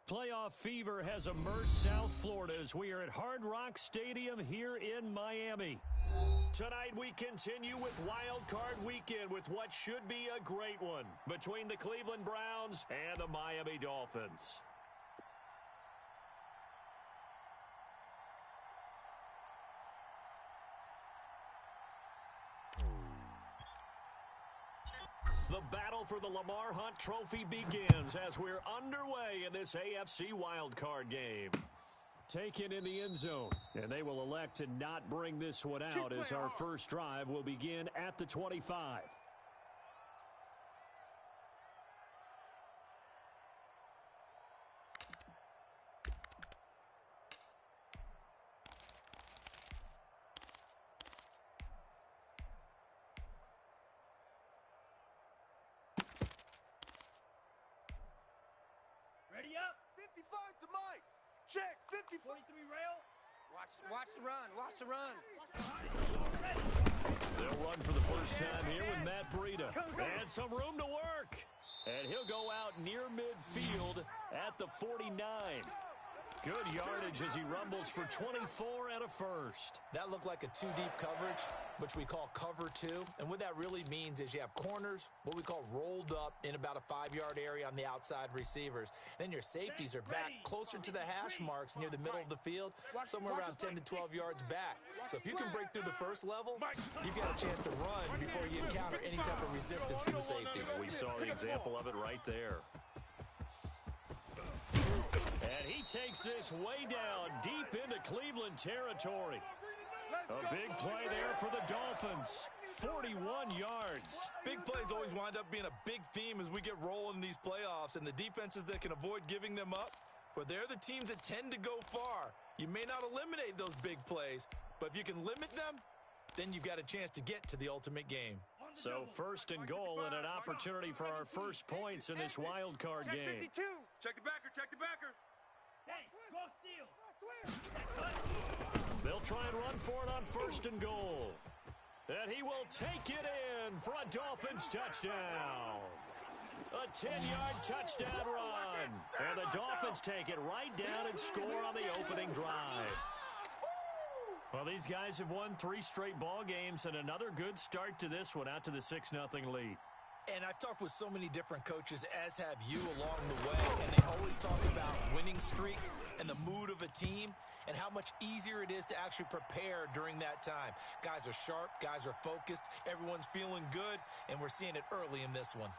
Playoff fever has immersed South Florida as we are at Hard Rock Stadium here in Miami. Tonight we continue with Wild Card Weekend with what should be a great one between the Cleveland Browns and the Miami Dolphins. The battle for the Lamar Hunt Trophy begins as we're underway in this AFC wildcard game. Taken in the end zone, and they will elect to not bring this one out as our first drive will begin at the 25. Ready up. 55 to Mike. Check. 50. 43 rail. Watch the run. Watch the run. They'll run for the first time here with Matt Breida. And some room to work. And he'll go out near midfield at the 49. Good yardage as he rumbles for 24 and a first. That looked like a two-deep coverage, which we call cover two. And what that really means is you have corners, what we call rolled up in about a 5-yard area on the outside receivers. Then your safeties are back closer to the hash marks near the middle of the field, somewhere around 10 to 12 yards back. So if you can break through the first level, you've got a chance to run before you encounter any type of resistance from the safeties. We saw the example of it right there. And he takes this way down deep into Cleveland territory. A big play there for the Dolphins. 41 yards. Big plays always wind up being a big theme as we get rolling in these playoffs, and the defenses that can avoid giving them up, well, they're the teams that tend to go far. You may not eliminate those big plays, but if you can limit them, then you've got a chance to get to the ultimate game. So first and goal and an opportunity for our first points in this wild card game. Check the backer. Check the backer. Hey, go steal. They'll try and run for it on first and goal. And he will take it in for a Dolphins touchdown. A 10-yard touchdown run. And the Dolphins take it right down and score on the opening drive. Well, these guys have won 3 straight ball games and another good start to this one out to the 6-0 lead. And I've talked with so many different coaches, as have you along the way, and they always talk about winning streaks and the mood of a team and how much easier it is to actually prepare during that time. Guys are sharp, guys are focused, everyone's feeling good, and we're seeing it early in this one.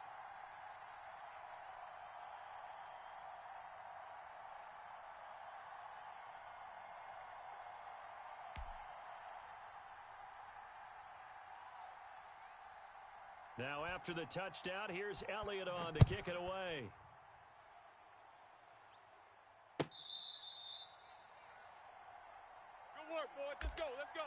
Now after the touchdown, here's Elliott on to kick it away. Good work, boys. Let's go. Let's go.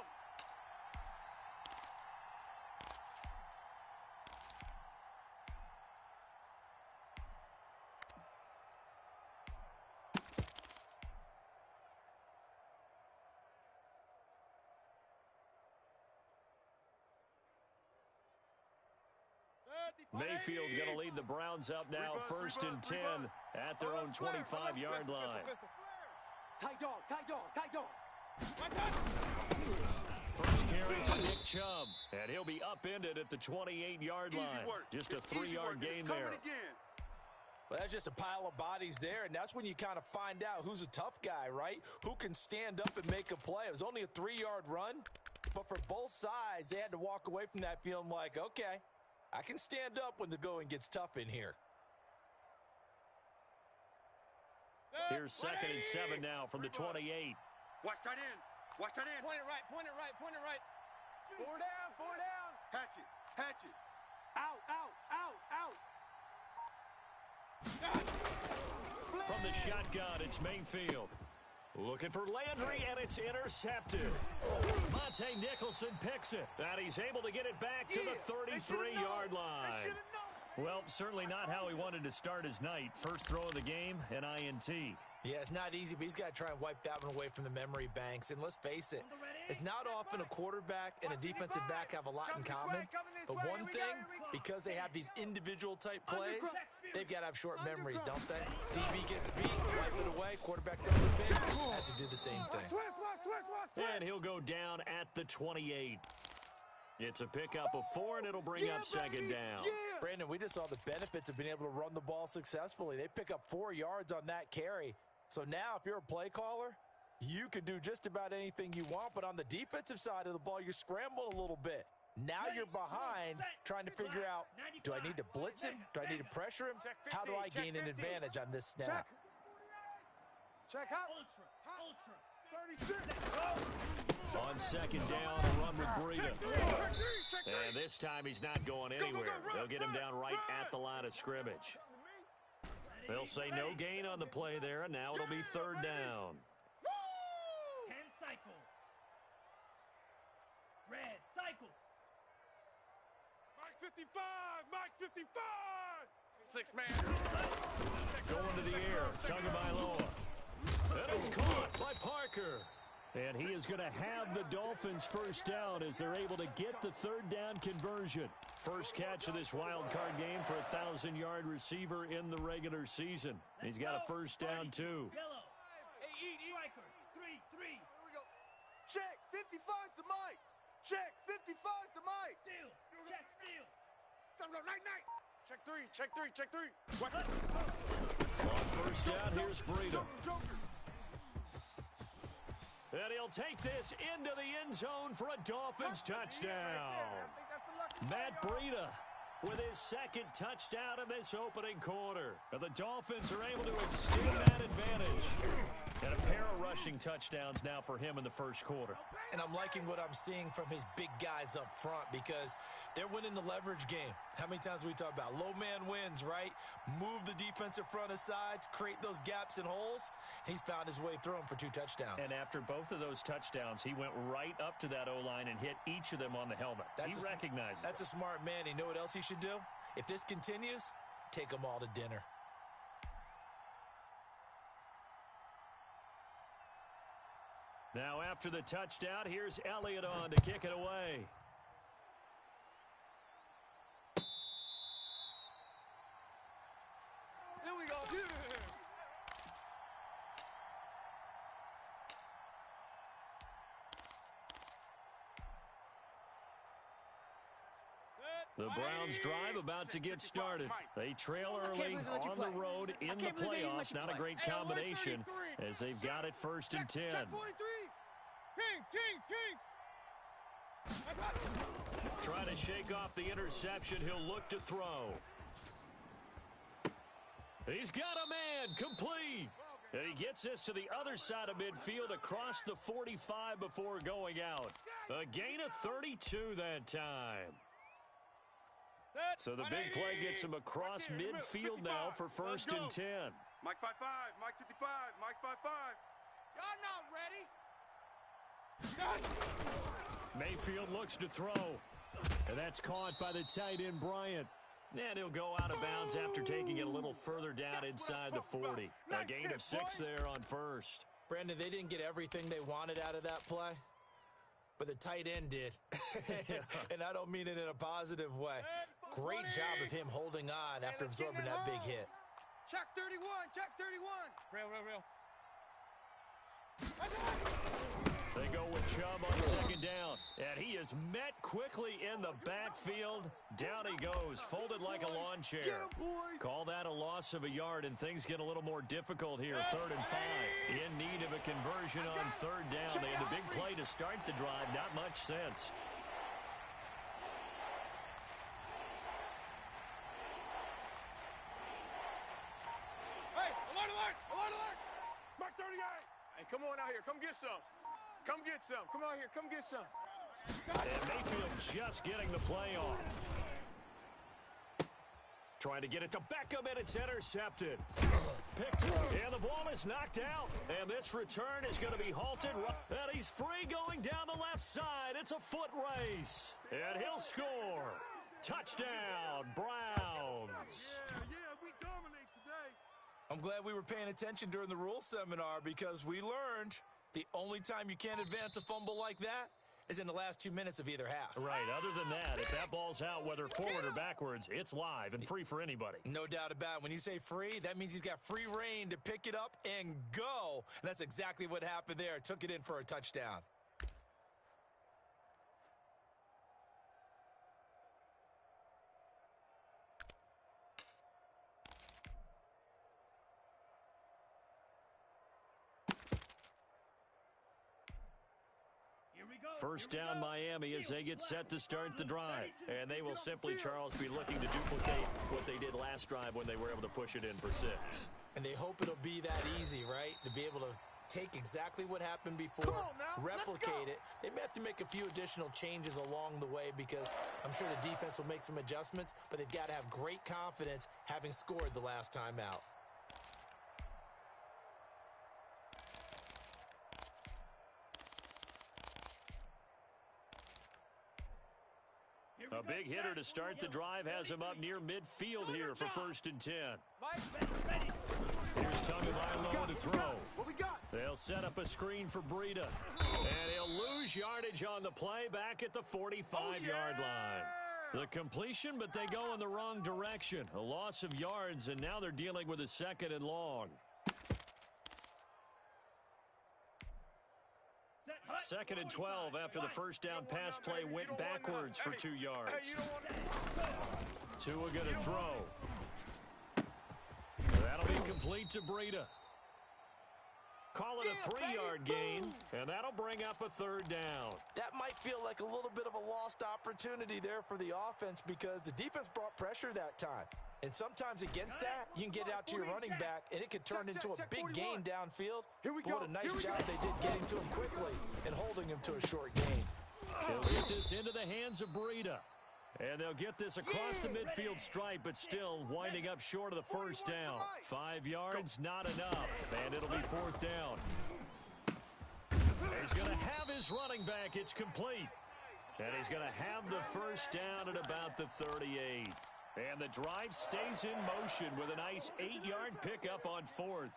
Mayfield going to lead the Browns up now, first and 10 at their own 25-yard line. Tight dog. First carry for Nick Chubb, and he'll be upended at the 28-yard line. Just a 3-yard gain there. Well, that's just a pile of bodies there, and that's when you kind of find out who's a tough guy, right? Who can stand up and make a play. It was only a 3-yard run, but for both sides, they had to walk away from that feeling like, okay, I can stand up when the going gets tough in here. Here's 2nd and 7 now from the 28. Watch tight end. Point it right. Point it right. 4 down. Hatch it. Out. From the shotgun, it's Mayfield. Looking for Landry, and it's intercepted. Monte Nicholson picks it, and he's able to get it back to the 33-yard line. Well, certainly not how he wanted to start his night. First throw of the game, an INT. Yeah, it's not easy, but he's got to try and wipe that one away from the memory banks. And let's face it, it's not often a quarterback and a defensive back have a lot in common. But one thing, because they have these individual type plays, They've got to have short memories, don't they? DB gets beat, wipe it away, quarterback throws a pick, has to do the same thing. And he'll go down at the 28. It's a pickup of 4, and it'll bring up second down. Brandon, we just saw the benefits of being able to run the ball successfully. They pick up 4 yards on that carry. So now if you're a play caller, you can do just about anything you want, but on the defensive side of the ball, you're scrambling a little bit. Now you're behind trying to figure out, do I need to blitz him? Do I need to pressure him? How do I gain an advantage on this snap? Check out. Ultra. 36. On second down, a run with Breida. And this time he's not going anywhere. They'll get him down right at the line of scrimmage. They'll say no gain on the play there, and now it'll be third down. 10 cycle. Red cycle. Mike 55. Mike 55. 6-man. Going to the air. Tagovailoa. And it's caught by Parker. And he is going to have the Dolphins first down as they're able to get the third down conversion. First catch of this wild card game for a 1,000-yard receiver in the regular season. He's got a first down, too. Yellow. Hey, Striker. 3-3. Here we go. Check. 55 to Mike. Check. 55 to Mike. Steal. Check steal. Time to go. Night. Check 3. Check 3. Check 3. What? On first down, here's Breida. Joker. And he'll take this into the end zone for a Dolphins touchdown. Matt Breida with his second touchdown in this opening quarter. And the Dolphins are able to extend that advantage. And a pair of rushing touchdowns now for him in the first quarter. And I'm liking what I'm seeing from his big guys up front because they're winning the leverage game. How many times we talk about low man wins, right? Move the defensive front aside, create those gaps and holes. He's found his way through them for 2 touchdowns. And after both of those touchdowns, he went right up to that O-line and hit each of them on the helmet. He recognizes That's a smart man. You know what else he should do? If this continues, take them all to dinner. Now after the touchdown, here's Elliott on to kick it away. Here we go. The Browns drive about to get started. They trail early on the road in the playoffs. Not a great combination as they've got it first and 10. Check 43. Kings. Trying to shake off the interception. He'll look to throw. He's got a man complete. And he gets this to the other side of midfield across the 45 before going out. A gain of 32 that time. So the big play gets him across midfield now for first and 10. Mike 55. Mike 55. Mike 55. Y'all not ready. Mayfield looks to throw. And that's caught by the tight end, Bryant. And he'll go out of bounds after taking it a little further down inside the 40. A gain of 6 there on first. Brandon, they didn't get everything they wanted out of that play, but the tight end did. And I don't mean it in a positive way. Great job of him holding on after absorbing that big hit. Check 31. Check 31. Real. They go with Chubb on second down. And he is met quickly in the backfield. Down he goes, folded like a lawn chair. Call that a loss of a yard, and things get a little more difficult here. 3rd and 5. In need of a conversion on third down. They had a big play to start the drive. Not much sense. Hey, alert! Mark 38. Hey, come on out here. Come get some. Come out here. Come get some. And Mayfield just getting the play off. Trying to get it to Beckham, and it's intercepted. Picked, and the ball is knocked out. And this return is going to be halted. And he's free going down the left side. It's a foot race. And he'll score. Touchdown, Browns. Yeah, we dominate today. I'm glad we were paying attention during the rules seminar because we learned the only time you can't advance a fumble like that is in the last 2 minutes of either half. Right. Other than that, if that ball's out, whether forward or backwards, it's live and free for anybody. No doubt about it. When you say free, that means he's got free reign to pick it up and go. And that's exactly what happened there. Took it in for a touchdown. First down Miami as they get set to start the drive. And they will simply, Charles, be looking to duplicate what they did last drive when they were able to push it in for 6. And they hope it'll be that easy, right? To be able to take exactly what happened before, replicate it. They may have to make a few additional changes along the way because I'm sure the defense will make some adjustments, but they've got to have great confidence having scored the last time out. A big hitter to start the drive has him up near midfield here for 1st and 10. Here's Tagovailoa to throw. They'll set up a screen for Breida. And he'll lose yardage on the play back at the 45-yard line. The completion, but they go in the wrong direction. A loss of yards, and now they're dealing with a 2nd and long. 2nd and 12 after the first down pass play went backwards for 2 yards. Tua going to throw. That'll be complete to Breida. Call it a 3-yard gain, and that'll bring up a 3rd down. That might feel like a little bit of a lost opportunity there for the offense because the defense brought pressure that time. And sometimes against that, you can get out to your running back, and it could turn into a big gain downfield. But what a nice job they did getting to him quickly and holding him to a short gain. They'll get this into the hands of Breida. And they'll get this across the midfield stripe, but still winding up short of the 1st down. 5 yards, not enough, and it'll be 4th down. He's going to have his running back. It's complete. And he's going to have the 1st down at about the 38. And the drive stays in motion with a nice 8-yard pickup on 4th.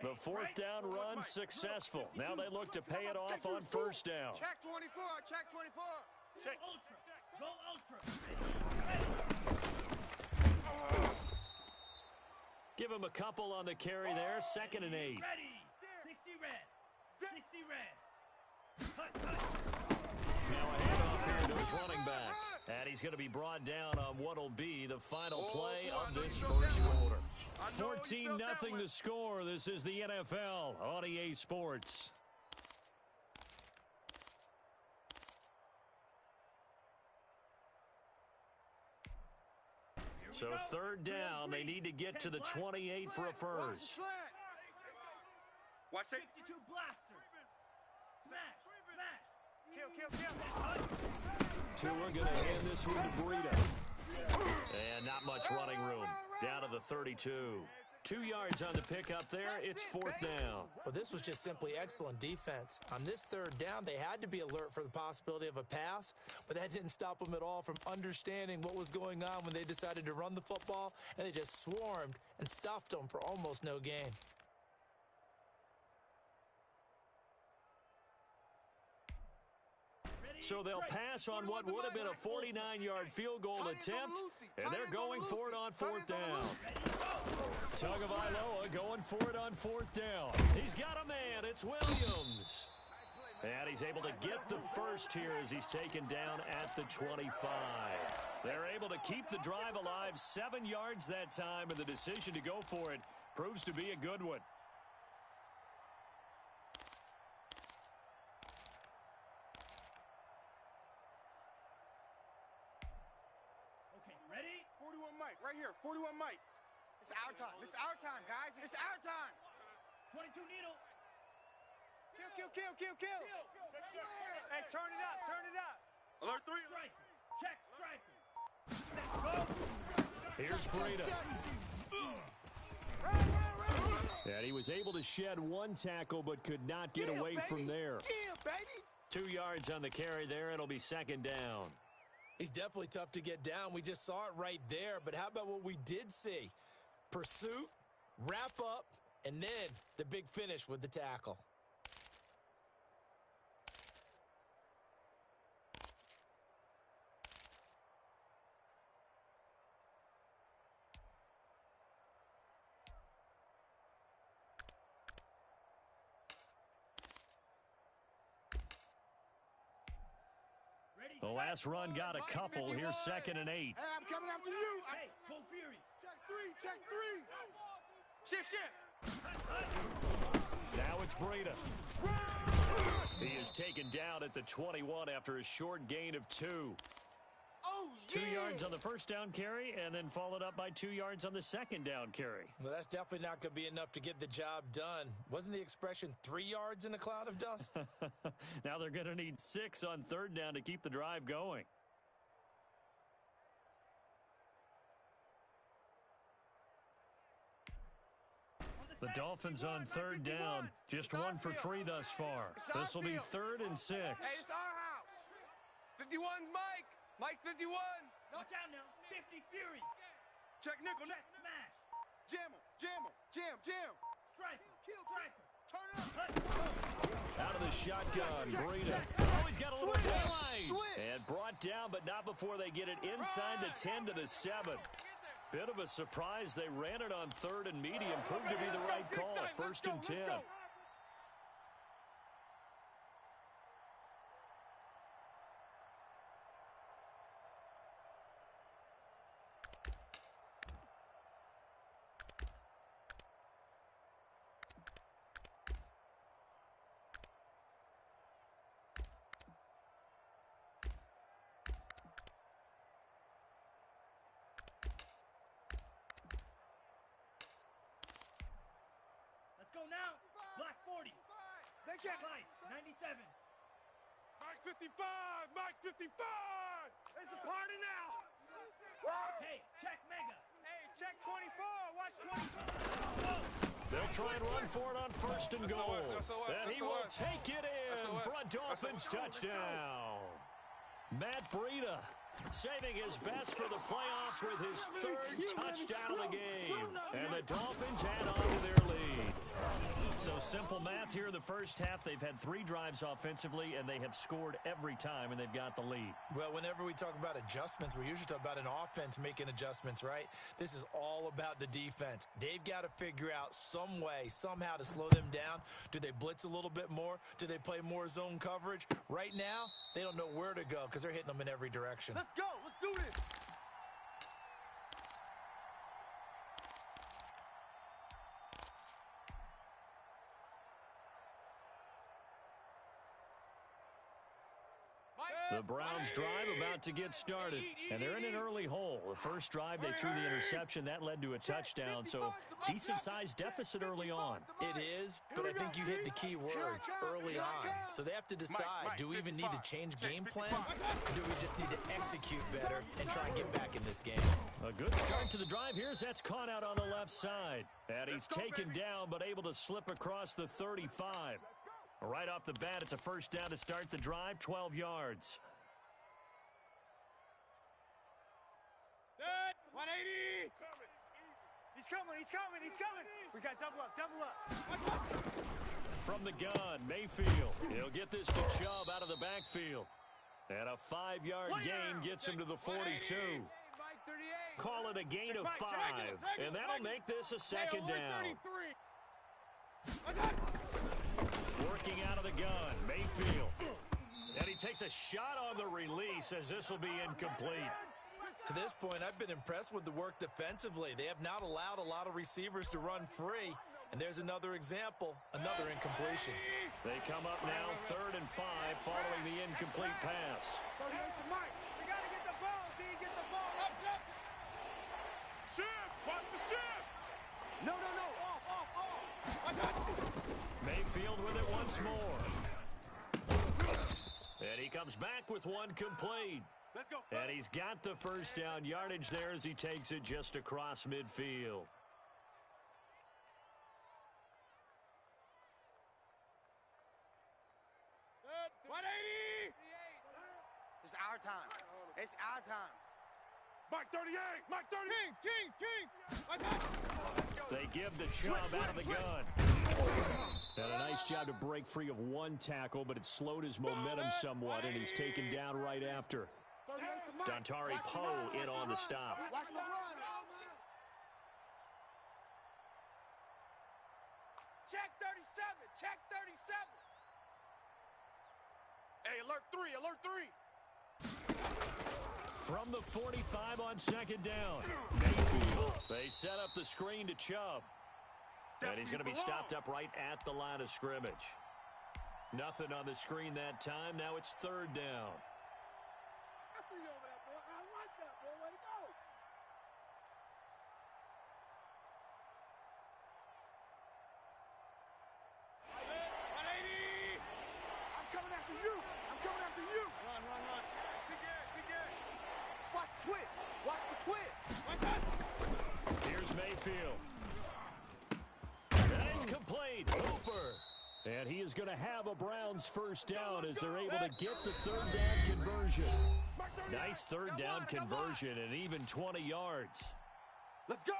The 4th down run successful. Now they look to pay it off on 1st down. Check 24, check 24. Check. Ultra. Go ultra. Give him a couple on the carry there. 2nd and 8. Ready. 60 red. 60 red. Now a handoff here to his running back. And he's going to be brought down on what will be the final play of this first quarter. 14-0 the score. This is the NFL on EA Sports. So 3rd down, they need to get to the 28 for a first. Watch it. 52 blaster. Smash. Kill. Tua going to hand this one to Breida. And not much running room. Down to the 32. 2 yards on the pickup there. It's 4th down. Well, this was just simply excellent defense. On this 3rd down, they had to be alert for the possibility of a pass, but that didn't stop them at all from understanding what was going on when they decided to run the football, and they just swarmed and stuffed them for almost no gain. So they'll pass on what would have been a 49-yard field goal attempt, and they're going for it on 4th down. Tagovailoa going for it on 4th down. He's got a man. It's Williams. And he's able to get the first here as he's taken down at the 25. They're able to keep the drive alive 7 yards that time, and the decision to go for it proves to be a good one. Ready? 41 Mike, right here. 41 Mike. It's our time. It's our time, guys. It's our time. 22 needle. Kill. Hey, turn it up. Alert 3. Striker. Check striker. Let's go. Here's Breida. And he was able to shed 1 tackle, but could not get away from there. 2 yards on the carry there. It'll be 2nd down. He's definitely tough to get down. We just saw it right there. But how about what we did see? Pursuit, wrap up, And then the big finish with the tackle. The last run got a couple. Here's 2nd and 8. Hey, I'm coming after you. Hey, go Fury. Check three. Shift. Now it's Breida. He is taken down at the 21 after a short gain of 2. Oh, 2 yards on the first down carry, and then followed up by 2 yards on the second down carry. Well, that's definitely not going to be enough to get the job done. Wasn't the expression 3 yards in a cloud of dust? Now they're going to need 6 on 3rd down to keep the drive going. The Dolphins on 3rd down, just 1 for 3 thus far. This will be 3rd and 6. Hey, it's our house. 51's Mike. Mike's 51. Watch out now. 50 Fury. Check nickel. Check smash. Jam. Striker. Striker. Turn it up. Out of the shotgun, Breida. Oh, he's got a little delay. Switch. And brought down, but not before they get it inside the 10 to the 7. Bit of a surprise. They ran it on 3rd and medium. Proved to be the right call. 1st and 10. Let's go now. Block 40. They can't. Slice. 97. Mike 55. Mike 55. It's a party now. Hey, check Mega. Hey, check 24. Watch 24. They'll try and run for it on 1st and goal. And he will take it in for a Dolphins touchdown. Matt Breida saving his best for the playoffs with his 3rd touchdown of the game. And the Dolphins head on to their lead. So simple math here in the first half. They've had 3 drives offensively, and they have scored every time, and they've got the lead. Well, whenever we talk about adjustments, we usually talk about an offense making adjustments, right? This is all about the defense. They've got to figure out some way, somehow to slow them down. Do they blitz a little bit more? Do they play more zone coverage? Right now, they don't know where to go because they're hitting them in every direction. Let's go. Let's do this. The Browns drive about to get started, and they're in an early hole. The first drive, they threw the interception. That led to a touchdown, so decent-sized deficit early on. It is, but I think you hit the key words early on. So they have to decide, do we even need to change game plan, or do we just need to execute better and try and get back in this game? A good start to the drive here as that's caught out on the left side. And he's taken down, but able to slip across the 35. Right off the bat, it's a first down to start the drive, 12 yards. 180. He's coming. We got double up. From the gun, Mayfield. He'll get this to Chubb out of the backfield. And a 5-yard gain gets him to the 42. Call it a gain of 5. And that'll make this a second down. Working out of the gun, Mayfield. And he takes a shot on the release as this will be incomplete. To this point, I've been impressed with the work defensively. They have not allowed a lot of receivers to run free. And there's another example, another incompletion. They come up now, 3rd and 5, following the incomplete pass. 38 to Mike. We got to get the ball, D. Get the ball. Up, Justin. Shift. Watch the shift. No. Off. I got it. Mayfield with it once more. And he comes back with one complete. Let's go. And he's got the first down yardage there as he takes it just across midfield. It's our time. It's our time. Mike 38, Mike 30. Kings. Mike 30. They give the Chubb out of the gun. And a nice job to break free of one tackle, but it slowed his momentum somewhat, and he's taken down right after. Dontari Poe in on the stop. Watch the run. Check 37. Check 37. Hey, alert 3. Alert 3. From the 45 on second down. Mayfield. They set up the screen to Chubb. And he's going to be stopped up right at the line of scrimmage. Nothing on the screen that time. Now it's third down. I see you over there, boy. I like that, boy. Way to go. I'm coming after you. I'm coming after you. Run. Big Ed. Watch the twist. Watch the twist. Here's Mayfield. And it's complete. Hooper. And he is going to have a Browns first down as they're able to get the third down conversion. Nice third down conversion and even 20 yards. Let's go.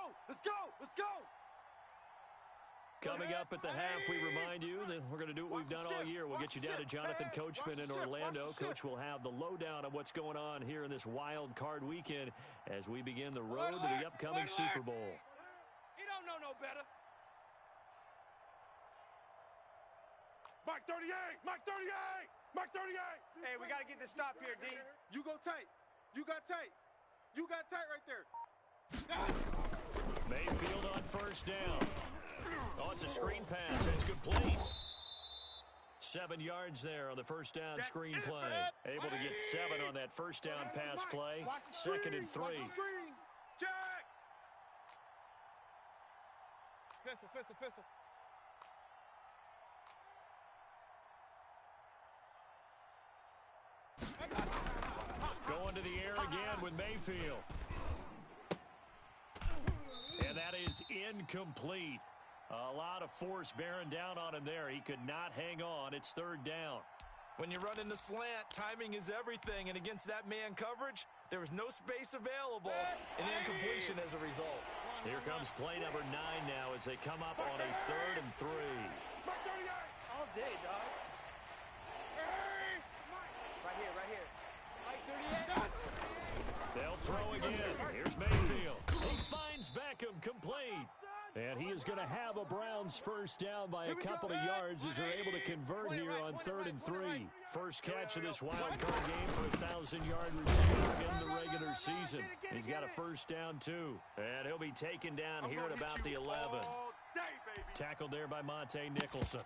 Coming up at the half, we remind you that we're going to do what we've done all year. We'll get you down to Jonathan Coachman in Orlando. Coach will have the lowdown on what's going on here in this wild card weekend as we begin the road to the upcoming Super Bowl. He don't know no better. Mike 38! Mike 38! Mike 38! Hey, we got to get this stop here, D. You go tight. You got tight. You got tight right there. Mayfield on first down. Oh, it's a screen pass. It's complete. 7 yards there on the first down screen play. Able to get 7 on that first down pass play. Second and 3. Check! Pistol. Going to the air again with Mayfield. And that is incomplete. A lot of force bearing down on him there. He could not hang on. It's third down. When you run in the slant, timing is everything, and against that man coverage, there was no space available, and incompletion as a result. Here comes play number 9 now as they come up on a 3rd and 3. All day, dog. Right here. Mike 38. They'll throw again. Here's Mayfield. He finds Beckham complete. And he is going to have a Browns first down by a couple of yards as they're able to convert here on 3rd and 3. First catch of this wild card game for a 1,000-yard receiver in the regular season. He's got a first down, too. And he'll be taken down here at about the 11. Tackled there by Monte Nicholson.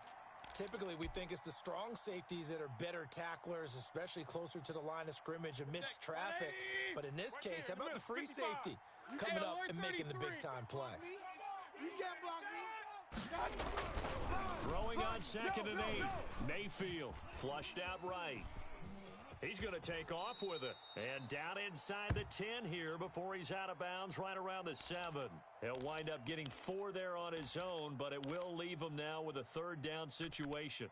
Typically, we think it's the strong safeties that are better tacklers, especially closer to the line of scrimmage amidst traffic. But in this case, how about the free safety coming up and making the big-time play? You can't block me. Throwing on 2nd and 8. Mayfield flushed out right. He's going to take off with it. And down inside the 10 here before he's out of bounds right around the 7. He'll wind up getting 4 there on his own, but it will leave him now with a third down situation.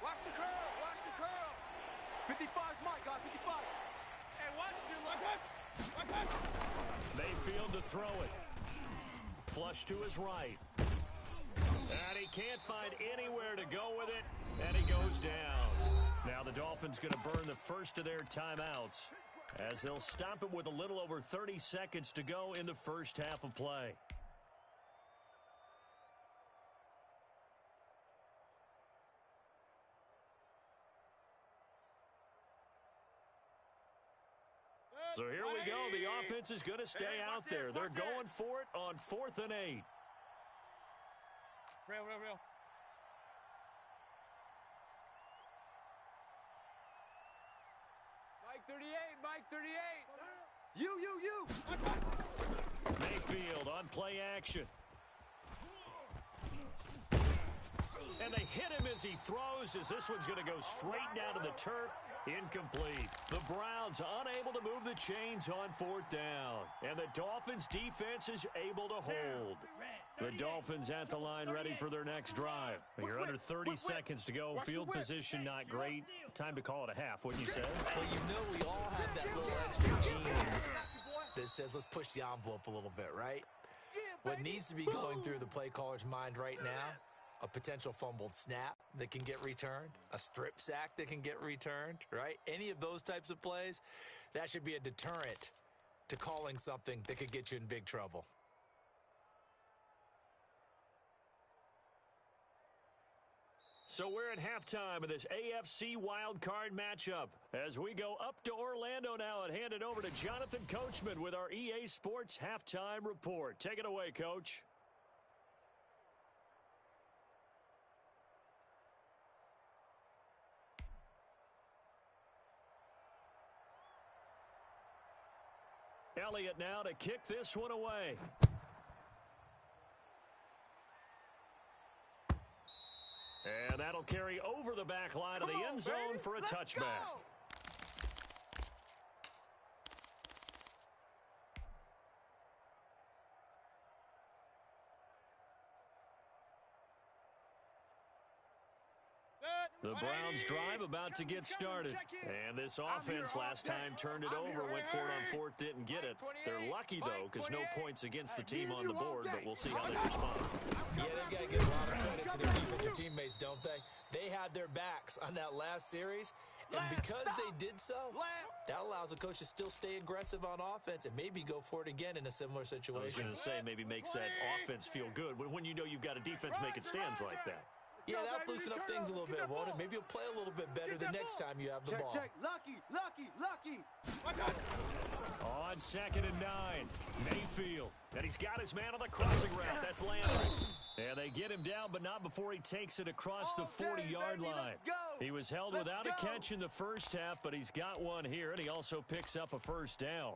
Watch the curls. 55's Mike, guys, 55. Hey, watch it. Mayfield to throw it. Flush to his right. And he can't find anywhere to go with it, and he goes down. Now the Dolphins going to burn the first of their timeouts as they'll stop it with a little over 30 seconds to go in the first half of play. So here we go. The offense is going to stay out there. They're going for it on 4th and 8. Real. Mike 38. You. Mayfield on play action. And they hit him as he throws, as this one's going to go straight down to the turf. Incomplete. The Browns unable to move the chains on 4th down. And the Dolphins defense is able to hold. The Dolphins at the line ready for their next drive. You're under 30 seconds to go. Field position not great. Time to call it a half, wouldn't you say? Well, you know we all have that little extra gene that says let's push the envelope a little bit, right? What needs to be going through the play caller's mind right now, a potential fumbled snap that can get returned, a strip sack that can get returned, right? Any of those types of plays, that should be a deterrent to calling something that could get you in big trouble. So we're at halftime of this AFC wildcard matchup. As we go up to Orlando now and hand it over to Jonathan Coachman with our EA Sports Halftime Report. Take it away, Coach. Elliott now to kick this one away. And that'll carry over the back line of the end zone for a touchback. The Browns drive about to get started. And this offense last time turned it over, went for it on 4th, didn't get it. They're lucky, though, because no points against the team on the board, but we'll see how they respond. Yeah, they've got to give a lot of credit to their defensive teammates, don't they? They had their backs on that last series, and because they did so, that allows the coach to still stay aggressive on offense and maybe go for it again in a similar situation. I was going to say, maybe makes that offense feel good when you know you've got a defense making stands like that. Yeah, that'll loosen up things a little bit, won't it? Maybe you'll play a little bit better the next time you have the ball. Check. Lucky. On 2nd and 9, Mayfield. And he's got his man on the crossing route. That's Landry. And they get him down, but not before he takes it across the 40-yard line. He was held without a catch in the first half, but he's got one here, and he also picks up a first down.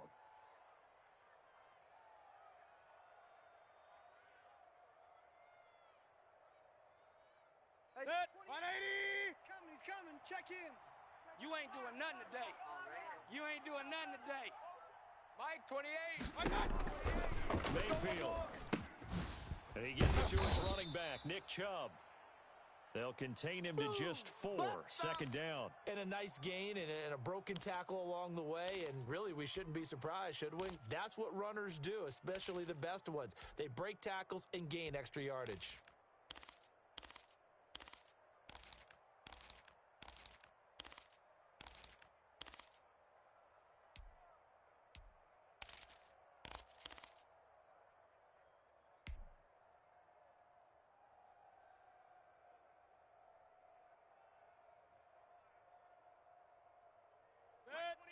Hey, 180! He's coming. Check in. You ain't doing nothing today. You ain't doing nothing today. Mike, 28. Mayfield. And he gets it to his running back, Nick Chubb. They'll contain him to just 4. 2nd down. And a nice gain and a broken tackle along the way, and really we shouldn't be surprised, should we? That's what runners do, especially the best ones. They break tackles and gain extra yardage.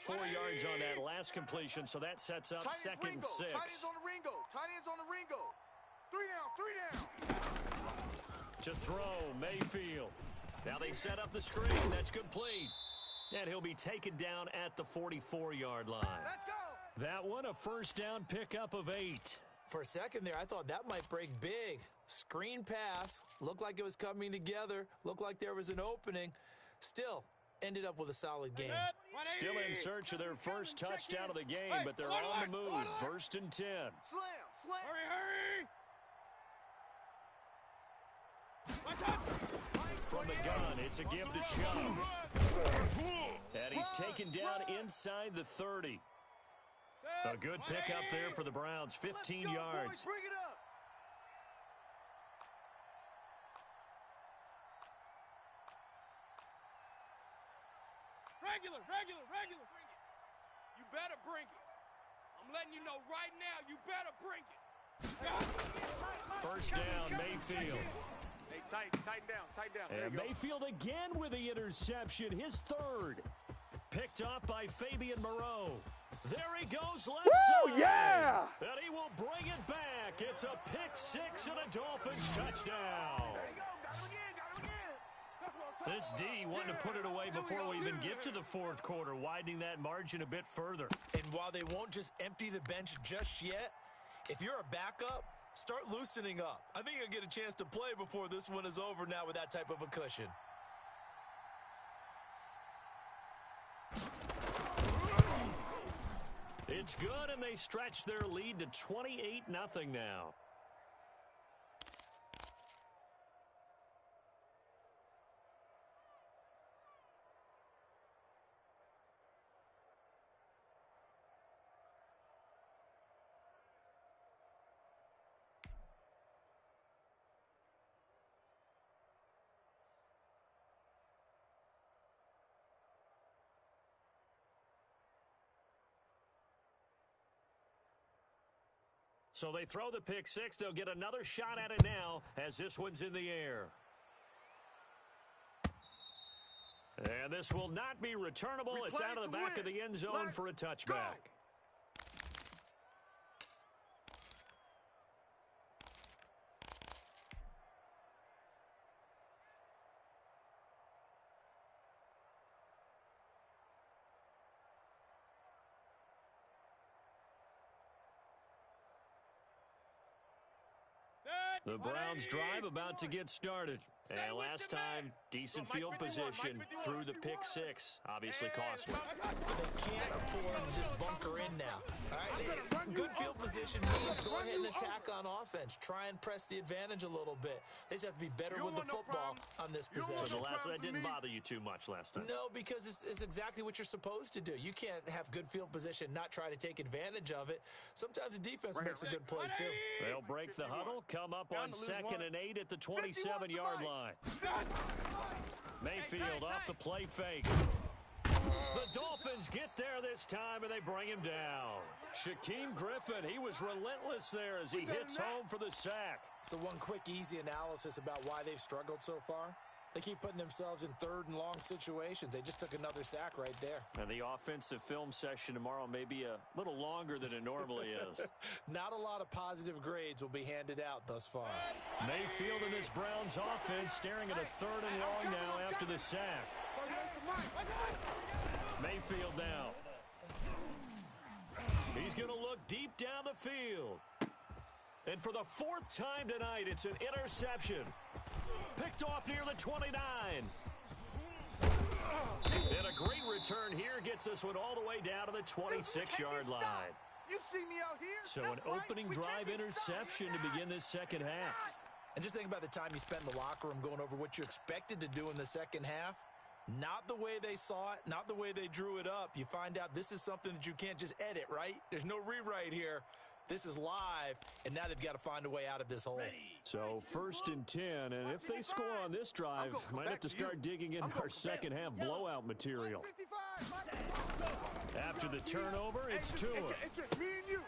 Hey, 4 yards on that last completion, so that sets up 2nd and 6. Tight ends on the Ringo. Tight ends on the Ringo. 3 down. To throw, Mayfield. Now they set up the screen. That's complete. And he'll be taken down at the 44-yard line. Let's go. That one, a first down pickup of 8. For a second there, I thought that might break big. Screen pass. Looked like it was coming together. Looked like there was an opening. Still, ended up with a solid game. Still in search of their first touchdown of the game, but they're on the move. 1st and 10. Slam. Hurry. From the gun, it's a give to Chubb. And he's taken down inside the 30. A good pickup there for the Browns, 15 yards. Bring it up. Regular. You better bring it. I'm letting you know right now, you better bring it. First down, Mayfield. Hey, tighten down. And Mayfield again with the interception, his 3rd. Picked off by Fabian Moreau. There he goes, left side. Yeah! And he will bring it back. It's a pick-6 and a Dolphins touchdown. This D wanting to put it away before we even get to the 4th quarter, widening that margin a bit further. And while they won't just empty the bench just yet, if you're a backup, Start loosening up. I think he'll get a chance to play before this one is over now with that type of a cushion. It's good, and they stretch their lead to 28-0 now. So they throw the pick six. They'll get another shot at it now as this one's in the air. And this will not be returnable. It's out of the back of the end zone for a touchback. The Browns drive about to get started. And last time, decent field position through the pick six. Obviously costly. They can't afford to just bunker in now. All right? Good field position means go ahead and attack on offense. Try and press the advantage a little bit. They just have to be better with the football on this possession. So the last one, that didn't bother you too much last time? No, because it's exactly what you're supposed to do. You can't have good field position, not try to take advantage of it. Sometimes the defense makes a good play, too. They'll break the huddle, come up on 2nd and 8 at the 27-yard line. Mayfield off the play fake. The Dolphins get there this time, and they bring him down. Shaquem Griffin, he was relentless there as he hits home for the sack. So one quick, easy analysis about why they've struggled so far. They keep putting themselves in 3rd and long situations. They just took another sack right there. And the offensive film session tomorrow may be a little longer than it normally is. Not a lot of positive grades will be handed out thus far. Mayfield and this Browns offense staring at a 3rd and long now after the sack. Mayfield now. He's going to look deep down the field. And for the 4th time tonight, it's an interception. Picked off near the 29. And a great return here gets this one all the way down to the 26-yard line. You see me out here? So an opening drive interception to begin this second half. And just think about the time you spent in the locker room going over what you expected to do in the second half. Not the way they saw it, not the way they drew it up. You find out this is something that you can't just edit, right? There's no rewrite here. This is live, and now they've got to find a way out of this hole. So 1st and 10, and if they score on this drive, might have to start digging in our second half blowout material. After the turnover, it's Tua. It's just me and you.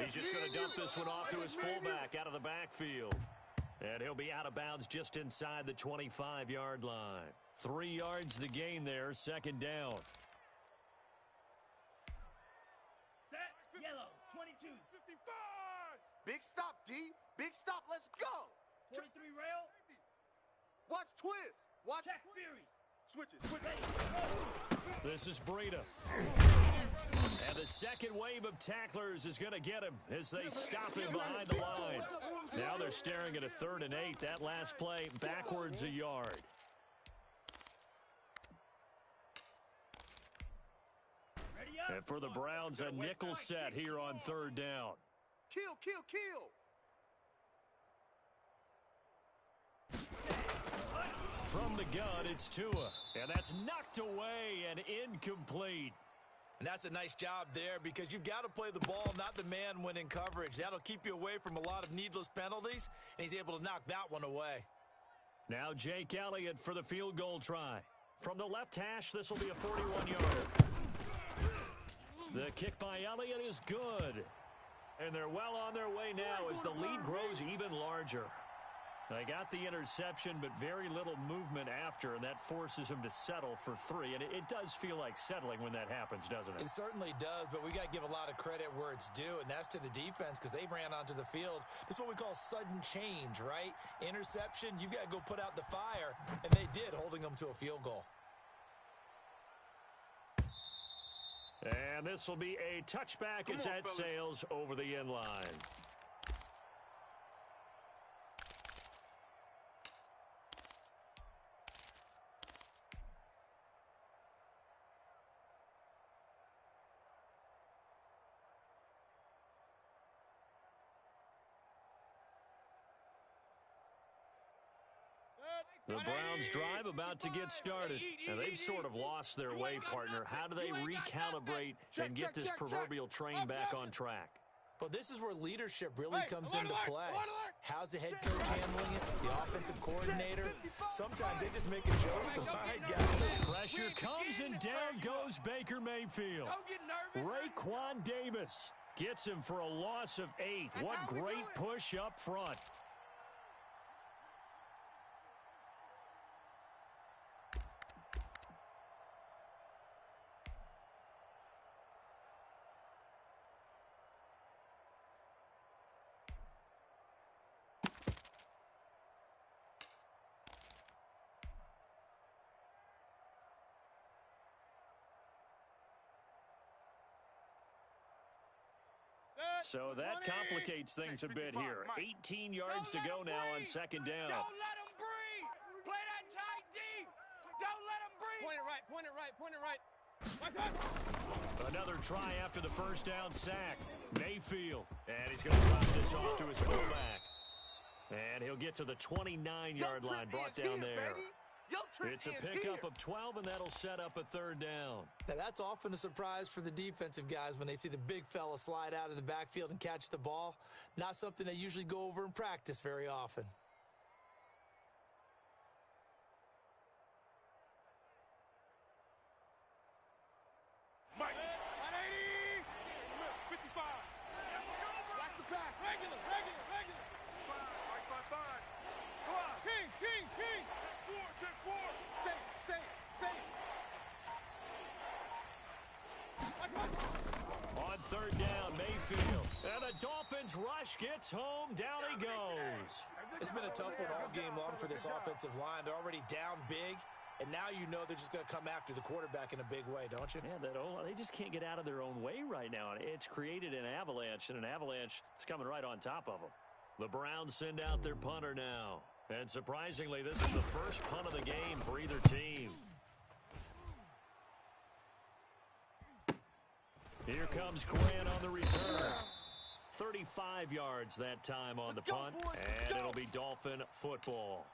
He's just going to dump this one off to his fullback out of the backfield. And he'll be out of bounds just inside the 25-yard line. 3 yards the gain there, 2nd down. Set, yellow, 22. 55. Big stop, D. Big stop. Let's go. 43 rail. Watch twist. Watch Check Fury. Switch it. This is Breida. And the second wave of tacklers is going to get him as they stop him behind the line. Now they're staring at a 3rd and 8. That last play backwards a yard. And for the Browns, a nickel set here on 3rd down. Kill. From the gun, it's Tua. And that's knocked away and incomplete. And that's a nice job there because you've got to play the ball, not the man when in coverage. That'll keep you away from a lot of needless penalties, and he's able to knock that one away. Now Jake Elliott for the field goal try. From the left hash, this will be a 41-yarder. The kick by Elliott is good. And they're well on their way now as the lead grows even larger. They got the interception, but very little movement after, and that forces him to settle for 3. And it does feel like settling when that happens, doesn't it? It certainly does, but we got to give a lot of credit where it's due, and that's to the defense because they ran onto the field. This is what we call sudden change, right? Interception, you've got to go put out the fire, and they did, holding them to a field goal. And this will be a touchback as that sails over the end line. The Browns drive about to get started, and they've sort of lost their way, partner. How do they recalibrate and get this proverbial train back on track? Well, this is where leadership really comes into play. How's the head coach handling it? The offensive coordinator? Sometimes they just make a joke. All right, guys. Pressure comes, and down goes Baker Mayfield. Raekwon Davis gets him for a loss of 8. What great push up front. So that complicates things a bit here. 18 yards to go now on second down. Don't let him breathe. Play that tight D. Don't let him breathe. Point it right, point it right, point it right. Another try after the first down sack. Mayfield. And he's going to drop this off to his fullback. And he'll get to the 29-yard line, brought down there. It's a pickup of 12, and that'll set up a third down. Now, that's often a surprise for the defensive guys when they see the big fella slide out of the backfield and catch the ball. Not something they usually go over in practice very often. Mike. 180. 55. Watch the pass. Regular. Fine. Come on. King. Check four. Safe. On third down, Mayfield. And the Dolphins rush gets home. Down he goes. It's been a tough one all game long for this offensive line. They're already down big, and now you know they're just going to come after the quarterback in a big way, don't you? Yeah, they just can't get out of their own way right now. It's created an avalanche, and an avalanche is coming right on top of them. The Browns send out their punter now. And surprisingly, this is the first punt of the game for either team. Here comes Grant on the return. 35 yards that time on the punt, and it'll be Dolphin football.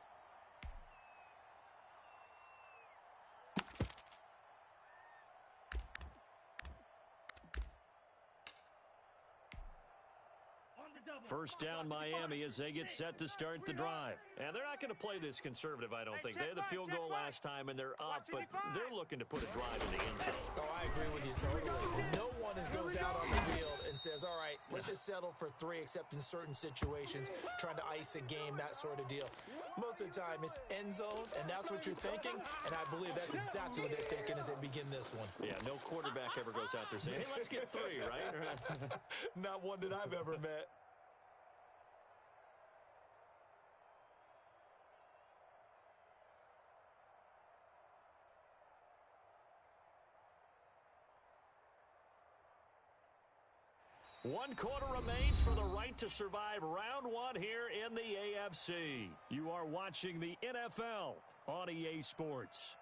First down Miami as they get set to start the drive. And they're not going to play this conservative, I don't think. They had the field goal last time, and they're up, but they're looking to put a drive in the end zone. Oh, I agree with you totally. No one goes out on the field and says, all right, let's just settle for 3, except in certain situations, trying to ice a game, that sort of deal. Most of the time, it's end zone, and that's what you're thinking, and I believe that's exactly what they're thinking as they begin this one. Yeah, no quarterback ever goes out there saying, hey, let's get 3, right? Not one that I've ever met. One quarter remains for the right to survive round 1 here in the AFC. You are watching the NFL on EA Sports.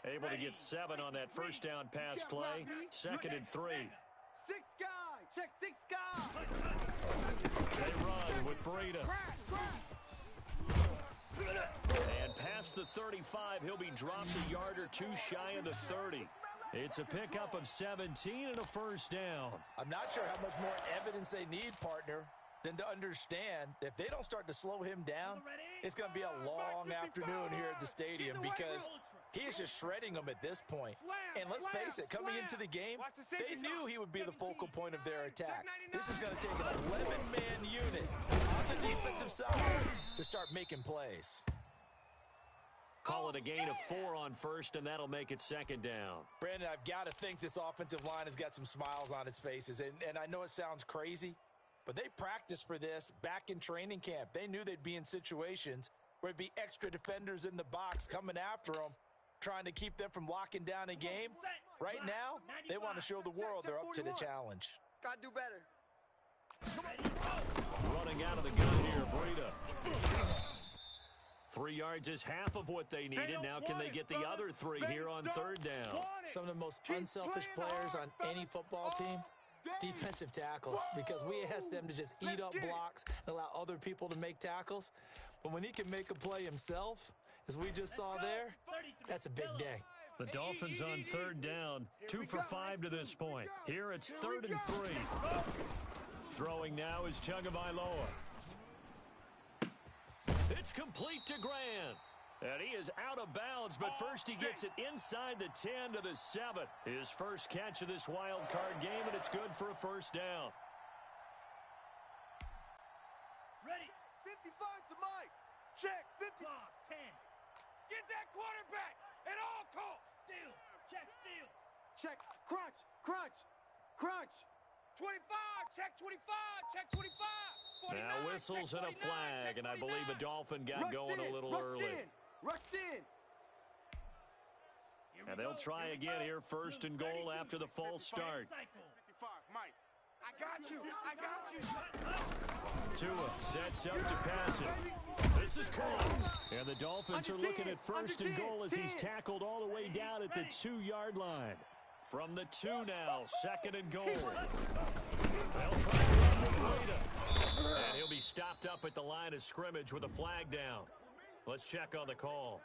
Able to get 7 on that first down pass play. 2nd and 3. 6 guy. Check 6 guys. They run with Breida. And past the 35, he'll be dropped a yard or 2 shy of the 30. It's a pickup of 17 and a first down. I'm not sure how much more evidence they need, partner, than to understand that if they don't start to slow him down, it's going to be a long afternoon here at the stadium because he is just shredding them at this point. And let's face it, coming into the game, they knew he would be the focal point of their attack. This is going to take an 11-man unit on the defensive side to start making plays. Call it a gain of 4 on first, and that'll make it 2nd down. Brandon, I've got to think this offensive line has got some smiles on its faces. And I know it sounds crazy, but they practiced for this back in training camp. They knew they'd be in situations where it'd be extra defenders in the box coming after them, trying to keep them from locking down a game. Right now, they want to show the world they're up to the challenge. Gotta do better. Running out of the gun here, Breida. 3 yards is half of what they needed. Now can they get the other 3 here on third down? Some of the most unselfish players on any football team, defensive tackles, because we ask them to just eat up blocks and allow other people to make tackles. But when he can make a play himself, as we just saw there, that's a big day. The Dolphins on third down, 2 for 5 to this point. Here it's 3rd and 3. Throwing now is Tagovailoa. It's complete to Grant. And he is out of bounds, but first he gets it inside the 10 to the 7. His first catch of this wild card game, and it's good for a first down. Ready. 55 to Mike. Check. 50. Cross. 10. Get that quarterback at all costs. Steal. Check. Steal. Check. Crunch. Crunch. Crunch. 25. Check 25. Check 25. 49, Now whistles check and a 49, flag, check and I believe a 49. Dolphin got going a little early. Rush in. And they'll try again here, first and goal after the false start. 55, Mike. I got you. I got you. Tua sets up to pass it. This is caught. And the Dolphins are looking at first and goal as he's tackled all the way down at the 2-yard line. From the 2 now, 2nd and goal. They'll try to run with Breida. And he'll be stopped up at the line of scrimmage with a flag down. Let's check on the call.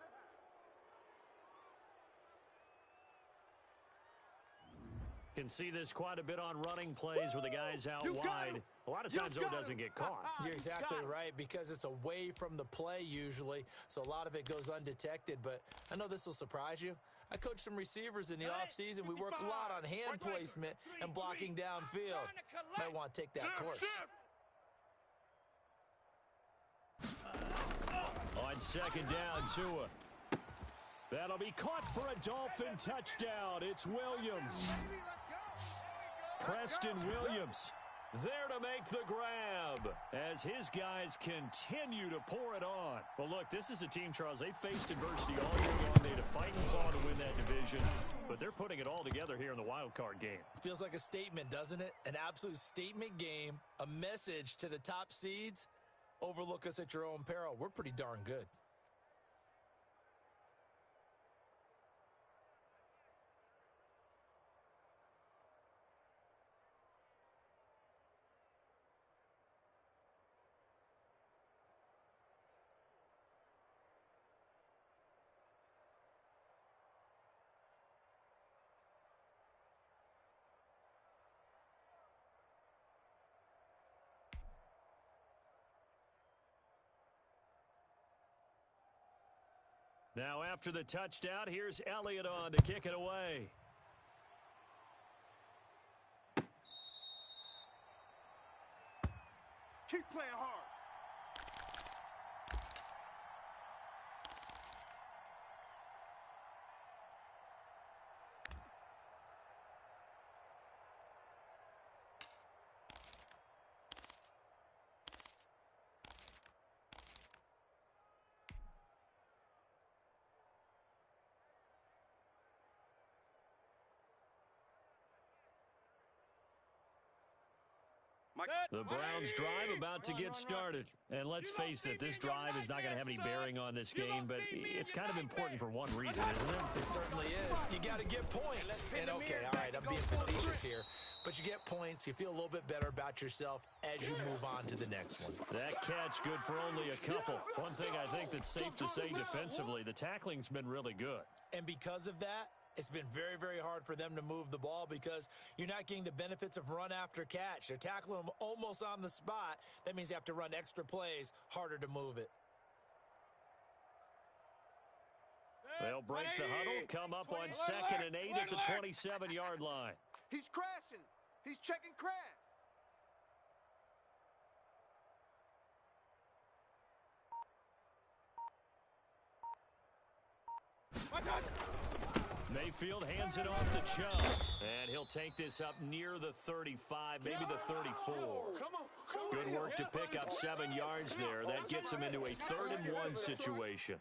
Can see this quite a bit on running plays with the guys out wide. A lot of times, though, it doesn't get caught. You're exactly right, because it's away from the play usually, so a lot of it goes undetected. But I know this will surprise you. I coached some receivers in the offseason. We work a lot on hand placement and blocking downfield. Might want to take that course. On 2nd down, Tua. That'll be caught for a Dolphin touchdown. It's Williams. Preston Williams there to make the grab as his guys continue to pour it on. Well, look, this is a team, Charles, they faced adversity all year long. They had to fight and claw to win that division, but they're putting it all together here in the wild card game. Feels like a statement, doesn't it? An absolute statement game, a message to the top seeds. Overlook us at your own peril. We're pretty darn good. Now after the touchdown, here's Elliott on to kick it away. Keep playing hard. The Browns drive about to get started. And let's face it, this drive is not going to have any bearing on this game, but it's kind of important for one reason, isn't it? It certainly is. You got to get points. And okay, all right, I'm being facetious here, but you get points. You feel a little bit better about yourself as you move on to the next one. That catch good for only a couple. One thing I think that's safe to say defensively, the tackling's been really good. And because of that, it's been very, very hard for them to move the ball because you're not getting the benefits of run after catch. They're tackling them almost on the spot. That means you have to run extra plays, harder to move it. They'll break the huddle, come up on 2nd and 8 at the 27-yard line. He's crashing. He's checking crash. Mayfield hands it off to Chubb, and he'll take this up near the 35, maybe the 34. Good work to pick up 7 yards there. That gets him into a 3rd and 1 situation.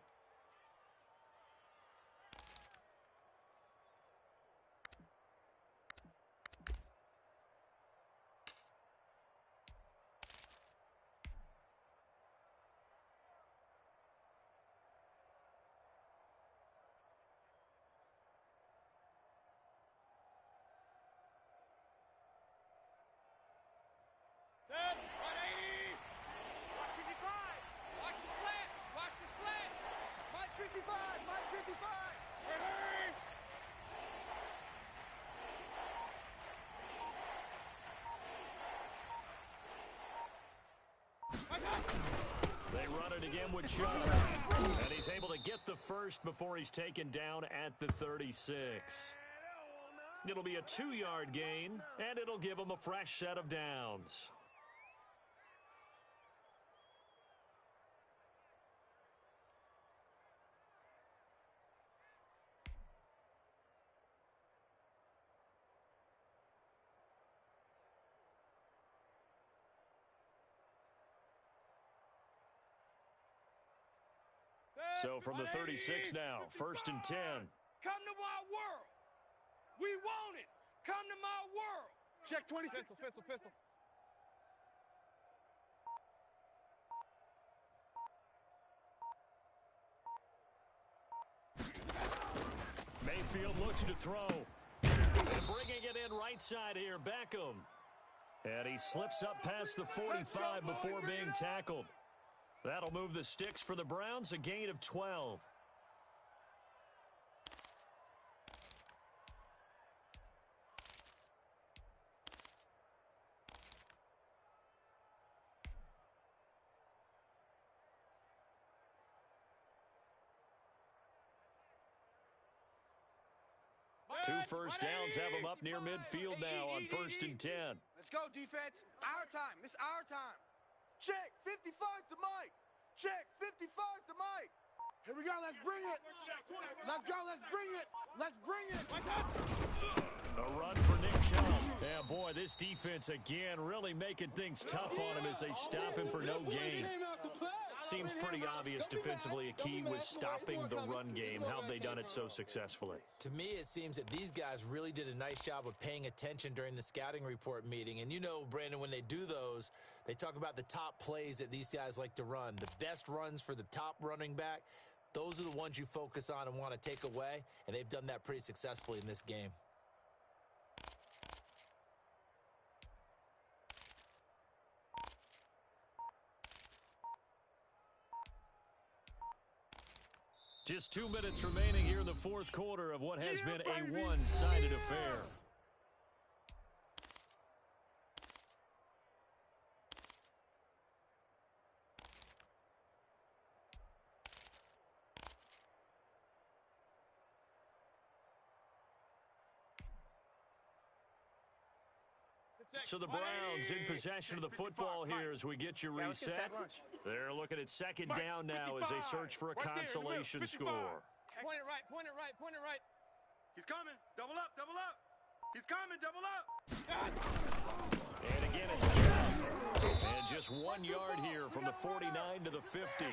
They run it again with Chubb. And he's able to get the first before he's taken down at the 36. It'll be a 2-yard gain, and it'll give him a fresh set of downs. So from the 36 now, 1st and 10. Come to my world. We want it. Come to my world. Check 26. Pistol. Mayfield looks to throw. And bringing it in right side here, Beckham. And he slips up past the 45 before being tackled. That'll move the sticks for the Browns, a gain of 12. Two first downs have him up near midfield now on 1st and 10. Let's go, defense. Our time. It's our time. Check. 55's the mic. Check. 55's the mic. Here we go. Let's bring it. Let's go. Let's bring it. Let's bring it. A run for Nick Chubb. Yeah, boy, this defense again really making things tough on him as they stop him for no gain. Seems pretty obvious defensively a key was stopping the run game. How have they done it so successfully? To me, it seems that these guys really did a nice job of paying attention during the scouting report meeting. And you know, Brandon, when they do those, they talk about the top plays that these guys like to run. The best runs for the top running back, those are the ones you focus on and want to take away. And they've done that pretty successfully in this game. Just 2 minutes remaining here in the fourth quarter of what has been a one-sided affair. So the Browns in possession of the football here as we get you reset. They're looking at 2nd down now as they search for a consolation score. Point it right. He's coming. Double up. He's coming. Double up. And again, it's Chubb. And just 1 yard here from the 49 to the 50.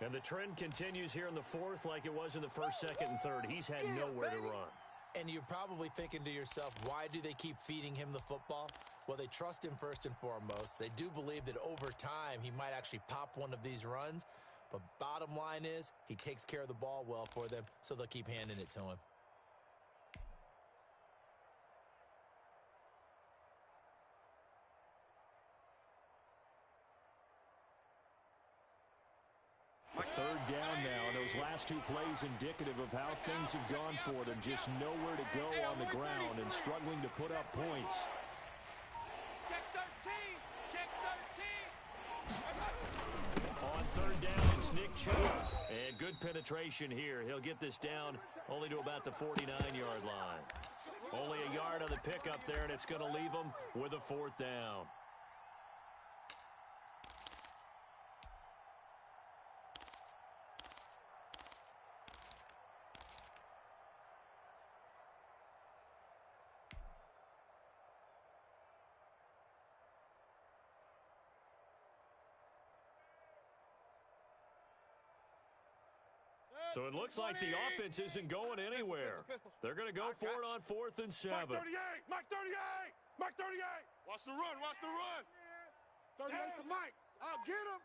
And the trend continues here in the fourth like it was in the first, second, and third. He's had nowhere to run. And you're probably thinking to yourself, why do they keep feeding him the football? Well, they trust him first and foremost. They do believe that over time he might actually pop one of these runs. But bottom line is he takes care of the ball well for them, so they'll keep handing it to him. Third down now. Those last 2 plays indicative of how things have gone for them. Just nowhere to go on the ground and struggling to put up points. Check 13. On 3rd down, it's Nick Chubb. And good penetration here. He'll get this down only to about the 49-yard line. Only a yard on the pickup there, and it's going to leave him with a 4th down. So it looks like the offense isn't going anywhere. They're going to go for it on 4th and 7. Mike 38. Mike 38. Watch the run. 38's the Mike. Oh, get him.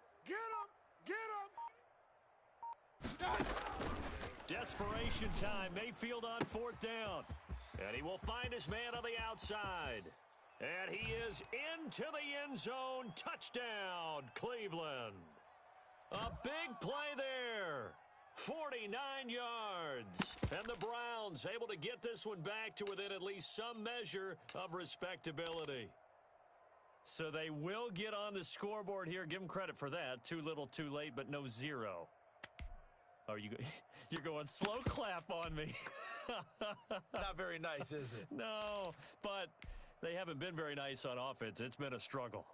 Desperation time. Mayfield on 4th down. And he will find his man on the outside. And he is into the end zone. Touchdown, Cleveland. A big play there. 49 yards. And the Browns able to get this one back to within at least some measure of respectability. So they will get on the scoreboard here. Give them credit for that. Too little, too late, but no zero. Oh, you're going slow clap on me. Not very nice, is it? No, but they haven't been very nice on offense. It's been a struggle.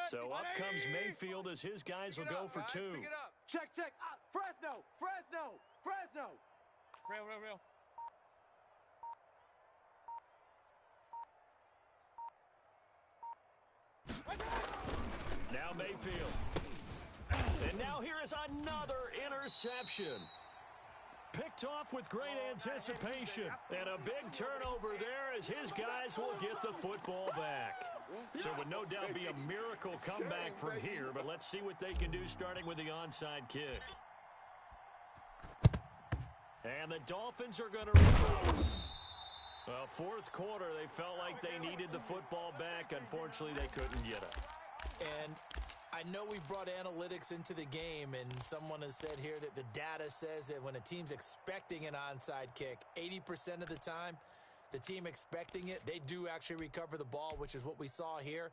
So up comes Mayfield as his guys will go for two. Pick it up. Check. Fresno. Real. Now Mayfield. And now here is another interception. Picked off with great anticipation. And a big turnover there as his guys will get the football back. So it would no doubt be a miracle comeback from here, but let's see what they can do starting with the onside kick. And the Dolphins are going to reload. Well, fourth quarter, they felt like they needed the football back. Unfortunately, they couldn't get it. And I know we brought analytics into the game, and someone has said here that the data says that when a team's expecting an onside kick, 80% of the time, the team expecting it, they do actually recover the ball, which is what we saw here.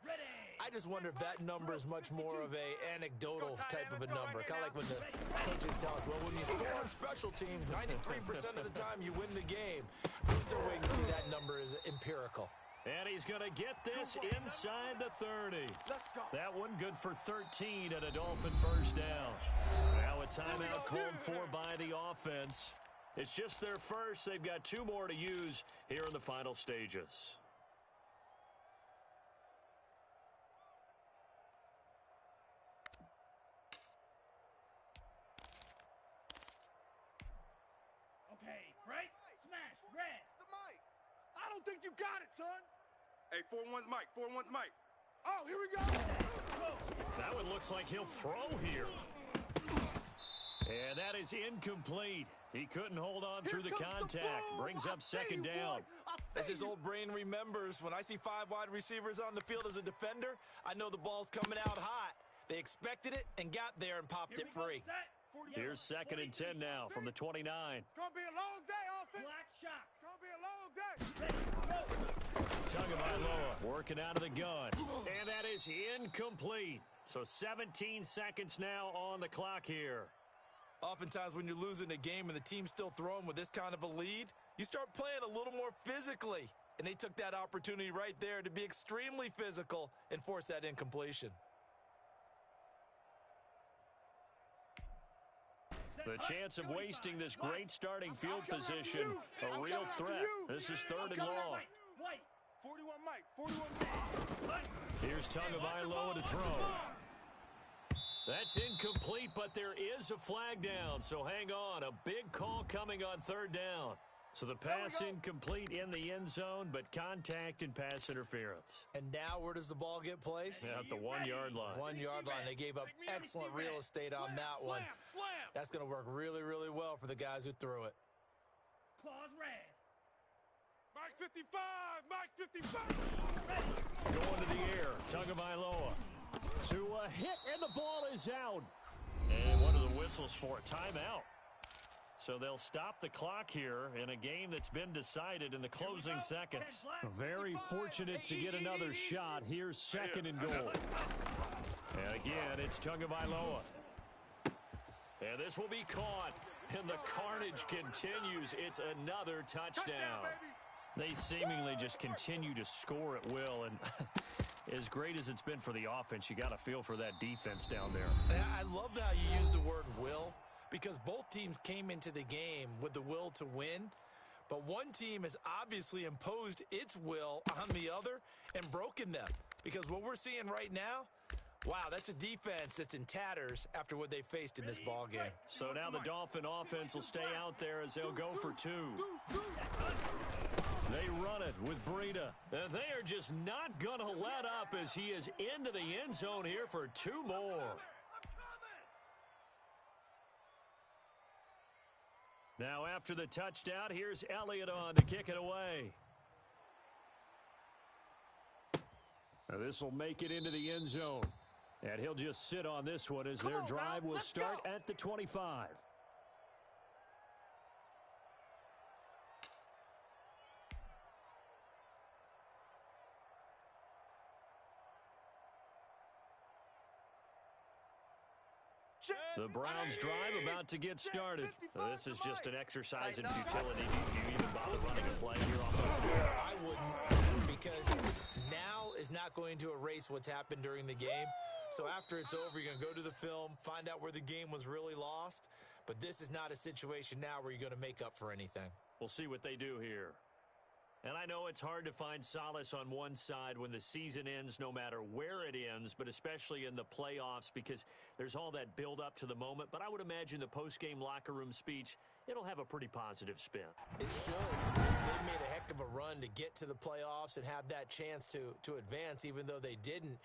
I just wonder if that number is much more of a anecdotal type of a number. Kind of like when the coaches tell us, well, when you score on special teams, 93% of the time you win the game. We're still waiting to see that number is empirical. And he's going to get this inside the 30. That one good for 13 and a Dolphin first down. Now a timeout called for by the offense. It's just their first. They've got two more to use here in the final stages. Okay, right? Smash, red. The mic. I don't think you got it, son. Hey, 4-1's Mike. 4-1's Mike. Oh, here we go. That one looks like he'll throw here. And that is incomplete. He couldn't hold on through the contact. Brings up second down. As his old brain remembers, when I see 5 wide receivers on the field as a defender, I know the ball's coming out hot. They expected it and got there and popped it free. Here's second and 10 now from the 29. It's going to be a long day, offense. Black shot. It's going to be a long day. Tagovailoa working out of the gun. And that is incomplete. So 17 seconds now on the clock here. Oftentimes when you're losing a game and the team's still throwing with this kind of a lead, you start playing a little more physically. And they took that opportunity right there to be extremely physical and force that incompletion. The chance of wasting this great starting field position, a real threat. This is third and long. 41 Mike. 41 Mike. Here's Tagovailoa to throw. That's incomplete, but there is a flag down, so hang on. A big call coming on third down. So the pass incomplete in the end zone, but contact and pass interference. And now where does the ball get placed? At the 1 yard line. 1 yard line. They gave up excellent real estate on that one. That's going to work really, really well for the guys who threw it. Claws red. Mike 55. Mike 55. Going to the air. Tagovailoa to a hit, and the ball is out. And what are the whistles for? Timeout. So they'll stop the clock here in a game that's been decided in the closing seconds. Very fortunate to get another shot. Here's second and goal. And again, it's Tagovailoa. And this will be caught. And the carnage continues. It's another touchdown. They seemingly just continue to score at will. And as great as it's been for the offense, you got to feel for that defense down there. I love how you use the word will, because both teams came into the game with the will to win. But one team has obviously imposed its will on the other and broken them. Because what we're seeing right now, wow, that's a defense that's in tatters after what they faced in this ball game. So now the Dolphin offense will stay out there as they'll go for two. They run it with Breida. And they are just not going to let up as he is into the end zone here for two more. Now after the touchdown, here's Elliott on to kick it away. Now this will make it into the end zone. And he'll just sit on this one as their drive will start at the 25. The Browns drive about to get started. This is just an exercise in futility. Do you even bother running a play here offensively? I wouldn't, because now is not going to erase what's happened during the game. So after it's over, you're going to go to the film, find out where the game was really lost. But this is not a situation now where you're going to make up for anything. We'll see what they do here. And I know it's hard to find solace on one side when the season ends, no matter where it ends, but especially in the playoffs, because there's all that build up to the moment. But I would imagine the post-game locker room speech, it'll have a pretty positive spin. It should. They made a heck of a run to get to the playoffs and have that chance to advance, even though they didn't.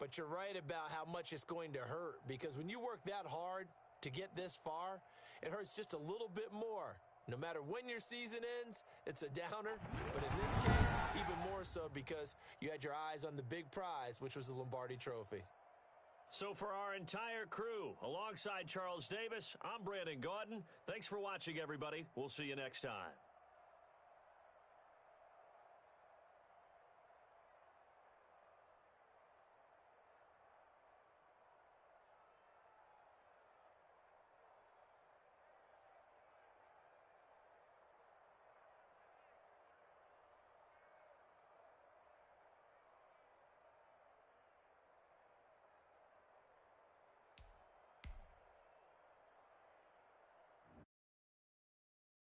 But you're right about how much it's going to hurt, because when you work that hard to get this far, it hurts just a little bit more. No matter when your season ends, it's a downer. But in this case, even more so because you had your eyes on the big prize, which was the Lombardi Trophy. So for our entire crew, alongside Charles Davis, I'm Brandon Gaudin. Thanks for watching, everybody. We'll see you next time.